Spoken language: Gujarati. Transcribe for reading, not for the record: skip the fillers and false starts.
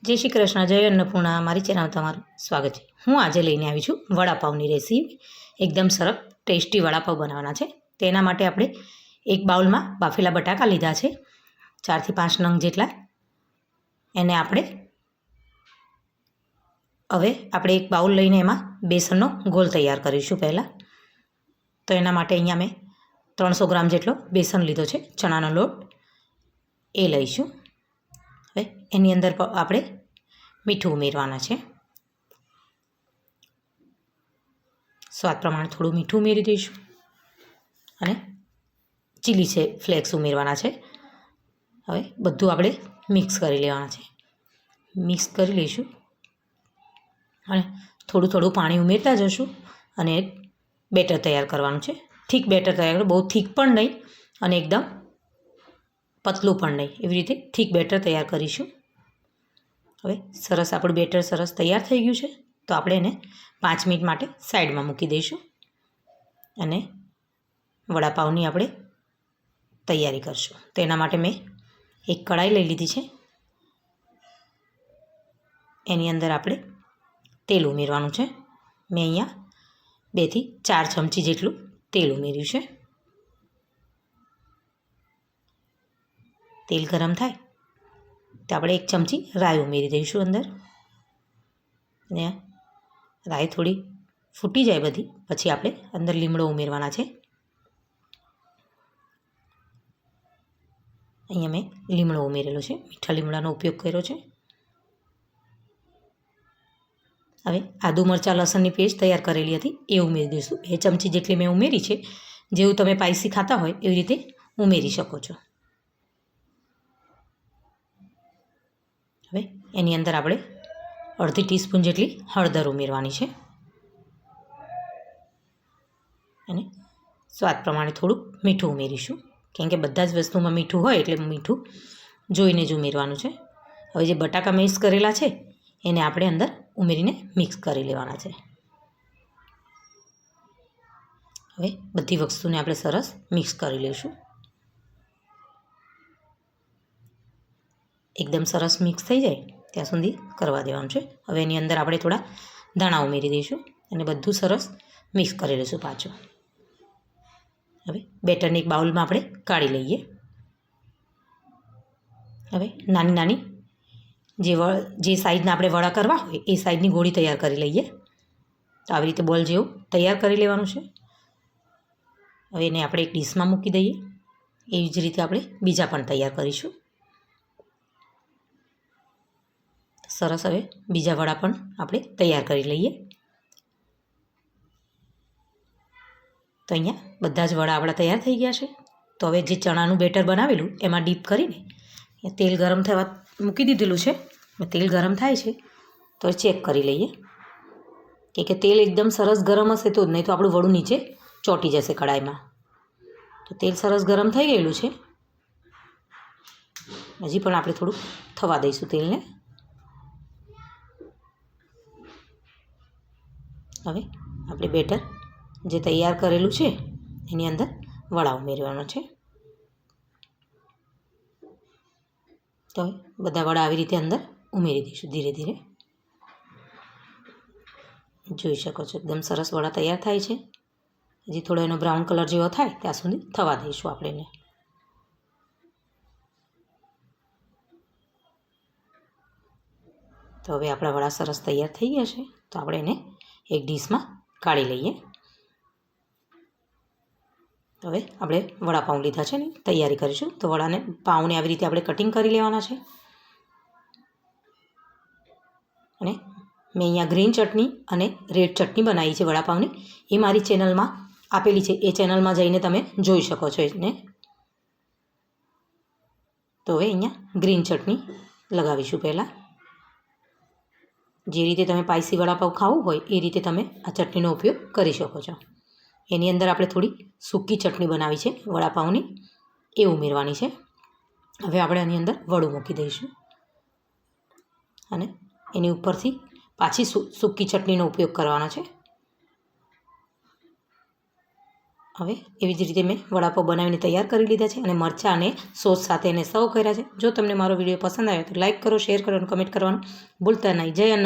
જય શ્રી કૃષ્ણ, જય અન્નપૂર્ણા. મારી ચેનલ તમારું સ્વાગત છે. હું આજે લઈને આવી છું વડાપાવની રેસીપી. એકદમ સરસ ટેસ્ટી વડાપાવ બનાવવાના છે. તેના માટે આપણે એક બાઉલમાં બાફેલા બટાકા લીધા છે, 4 થી 5 નંગ જેટલા. એને આપણે એક બાઉલ લઈને એમાં બેસનનો ગોળ તૈયાર કરીશું પહેલાં. તો એના માટે અહીંયા મેં 300 ગ્રામ જેટલો બેસન લીધો છે, ચણાનો લોટ એ લઈશું. હવે એની અંદર આપણે મીઠું ઉમેરવાના છે. સ્વાદ પ્રમાણે થોડું મીઠું ઉમેરી દઈશું અને ચીલી ફ્લેક્સ ઉમેરવાના છે. હવે બધું આપણે મિક્સ કરી લેવાના છે. મિક્સ કરી લઈશું અને થોડું થોડું પાણી ઉમેરતા જશું અને બેટર તૈયાર કરવાનું છે. થીક બેટર તૈયાર કરો, બહુ થીક પણ નહીં અને એકદમ પતલું પણ નહીં, એવી રીતે થીક બેટર તૈયાર કરીશું. હવે સરસ આપણું બેટર સરસ તૈયાર થઈ ગયું છે. તો આપણે એને 5 મિનિટ માટે સાઈડમાં મૂકી દઈશું અને વડાપાવની આપણે તૈયારી કરીશું. તો એના માટે મેં એક કઢાઈ લઈ લીધી છે. એની અંદર આપણે તેલ ઉમેરવાનું છે. મેં અહીંયા 2 થી 4 ચમચી જેટલું તેલ ઉમેર્યું છે. તેલ ગરમ થાય તો આપણે 1 ચમચી રાઈ ઉમેરી દઈશું અંદર. અને રાઈ થોડી ફૂટી જાય બધી પછી આપણે અંદર લીમડો ઉમેરવાના છે. અહીંયા મેં લીમડો ઉમેરેલો છે, મીઠા લીમડાનો ઉપયોગ કર્યો છે. હવે આદુ મરચાં લસણની પેસ્ટ તૈયાર કરેલી હતી એ ઉમેરી દઈશું. 2 ચમચી જેટલી મેં ઉમેરી છે. જેવું તમે સ્પાઈસી ખાતા હોય એવી રીતે ઉમેરી શકો છો. હવે એની અંદર આપણે અડધી ટીસ્પૂન જેટલી હળદર ઉમેરવાની છે અને સ્વાદ પ્રમાણે થોડું મીઠું ઉમેરીશું, કેમ કે બધા જ વસ્તુમાં મીઠું હોય એટલે મીઠું જોઈને જ ઉમેરવાનું છે. હવે જે બટાકા મિક્સ કરેલા છે એને આપણે અંદર ઉમેરીને મિક્સ કરી લેવાના છે. હવે બધી વસ્તુને આપણે સરસ મિક્સ કરી લઈશું. એકદમ સરસ મિક્સ થઈ જાય ત્યાં સુધી કરવા દેવાનું છે. હવે એની અંદર આપણે થોડા ધાણા ઉમેરી દઈશું અને બધું સરસ મિક્સ કરી લઈશું પાછું. હવે બેટરને એક બાઉલમાં આપણે કાઢી લઈએ. હવે નાની નાની જે સાઈઝના આપણે વડા કરવા હોય એ સાઈઝની ગોળી તૈયાર કરી લઈએ. તો આવી રીતે બોલ જેવું તૈયાર કરી લેવાનું છે. હવે એને આપણે એક ડીશમાં મૂકી દઈએ. એવી જ રીતે આપણે બીજા પણ તૈયાર કરીશું. સરસ, હવે બીજા વડા પણ આપણે તૈયાર કરી લઈએ. તો અહીંયા બધા જ વડા આપણા તૈયાર થઈ ગયા છે. તો હવે જે ચણાનું બેટર બનાવેલું એમાં ડીપ કરીને તેલ ગરમ થવા મૂકી દીધેલું છે. તેલ ગરમ થાય છે તો ચેક કરી લઈએ કે તેલ એકદમ સરસ ગરમ હશે તો જ, નહીં તો આપણું વડું નીચે ચોંટી જશે કડાઈમાં. તો તેલ સરસ ગરમ થઈ ગયેલું છે. હજી પણ આપણે થોડું થવા દઈશું તેલને. હવે આપણે બેટર જે તૈયાર કરેલું છે એની અંદર વડા ઉમેરવાનો છે. તો બધા વડા આવી રીતે અંદર ઉમેરી દઈશું ધીરે ધીરે. જોઈ શકો છો એકદમ સરસ વડા તૈયાર થાય છે. હજી થોડો એનો બ્રાઉન કલર જેવો થાય ત્યાં સુધી થવા દઈશું આપણે એને. તો હવે આપણા વડા સરસ તૈયાર થઈ ગયા છે. તો આપણે એને એક ડીશમાં કાઢી લઈએ. હવે આપણે વડાપાઉં લીધા છે ને તૈયારી કરીશું. તો પાઉંને આવી રીતે આપણે કટિંગ કરી લેવાના છે. અને મેં અહીંયા ગ્રીન ચટણી અને રેડ ચટણી બનાવી છે વડાપાઉંની, એ મારી ચેનલમાં આપેલી છે. એ ચેનલમાં જઈને તમે જોઈ શકો છો એને. તો હવે અહીંયા ગ્રીન ચટણી લગાવીશું પહેલાં. જે રીતે તમે સ્પાઈસી વડાપાઉં ખાવું હોય એ રીતે તમે આ ચટણીનો ઉપયોગ કરી શકો છો. એની અંદર આપણે થોડી સૂકી ચટણી બનાવી છે વડાપાઉંની, એ ઉમેરવાની છે. હવે આપણે આની અંદર વડું મૂકી દઈશું અને એની ઉપરથી પાછી સૂકી ચટણીનો ઉપયોગ કરવાનો છે. હવે એવી જ રીતે મેં વડાપાવ બનાવીને તૈયાર કરી લીધા છે અને મરચાં અને સોસ સાથે એને સર્વ કર્યા છે. જો તમને મારો વિડીયો પસંદ આવ્યો તો લાઇક કરો, શેર કરો અને કમેન્ટ કરવાનું ભૂલતા નહીં. જય અન્ન.